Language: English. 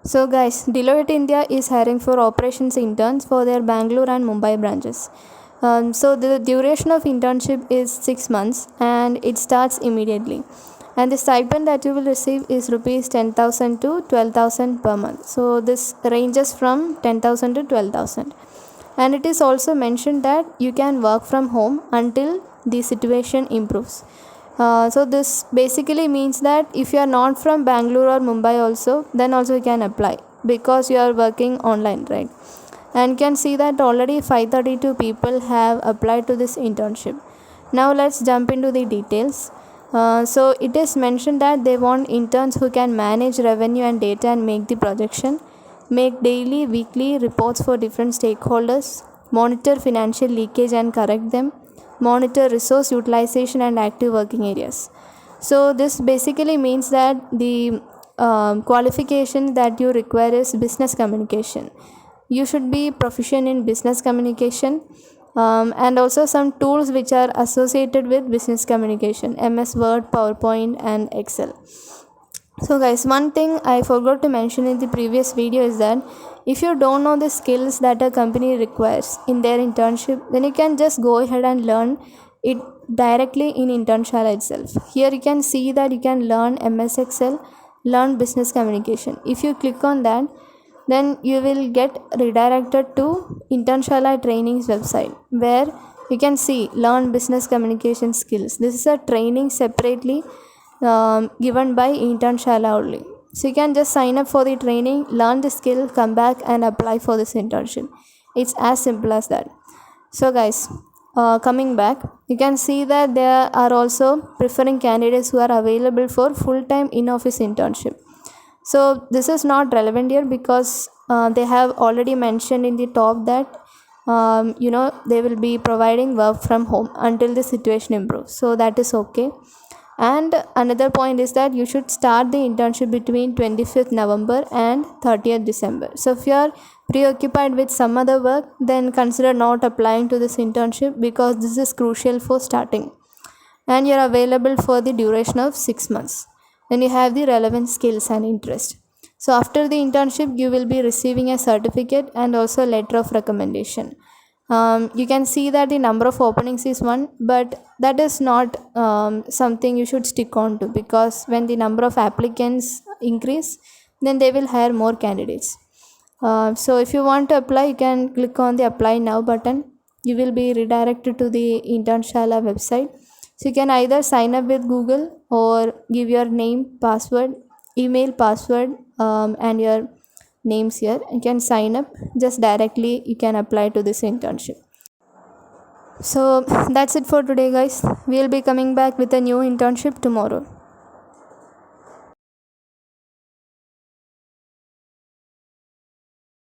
So guys, Deloitte India is hiring for operations interns for their Bangalore and Mumbai branches. So the duration of internship is 6 months and it starts immediately. And the stipend that you will receive is rupees 10,000 to 12,000 per month. So this ranges from 10,000 to 12,000. And it is also mentioned that you can work from home until the situation improves. So this basically means that if you are not from Bangalore or Mumbai also, then also you can apply because you are working online, right? And you can see that already 532 people have applied to this internship. Now let's jump into the details. So it is mentioned that they want interns who can manage revenue and data and make the projection, make daily, weekly reports for different stakeholders, monitor financial leakage and correct them, monitor resource utilization and active working areas. So this basically means that the qualification that you require is business communication. You should be proficient in business communication, and also some tools which are associated with business communication: MS Word, PowerPoint and Excel. So guys, one thing I forgot to mention in the previous video is that if you don't know the skills that a company requires in their internship, then you can just go ahead and learn it directly in Internshala itself. Here you can see that you can learn MS Excel, learn business communication. If you click on that, then you will get redirected to Internshala trainings website where you can see learn business communication skills. This is a training separately given by Internshala only. So you can just sign up for the training, learn the skill, come back and apply for this internship. It's as simple as that. So guys, coming back, you can see that they are also preferring candidates who are available for full-time in-office internship. So this is not relevant here because they have already mentioned in the top that they will be providing work from home until the situation improves. So that is okay. And another point is that you should start the internship between 25th November and 30th December. So if you are preoccupied with some other work, then consider not applying to this internship because this is crucial for starting. And you are available for the duration of 6 months. Then you have the relevant skills and interest. So after the internship, you will be receiving a certificate and also a letter of recommendation. You can see that the number of openings is 1, but that is not something you should stick on to, because when the number of applicants increase, then they will hire more candidates. So if you want to apply, you can click on the apply now button. You will be redirected to the Internshala website. So you can either sign up with Google or give your name, password, email, password, and your names here. You can sign up just directly. You can apply to this internship. So that's it for today, guys. We'll be coming back with a new internship tomorrow.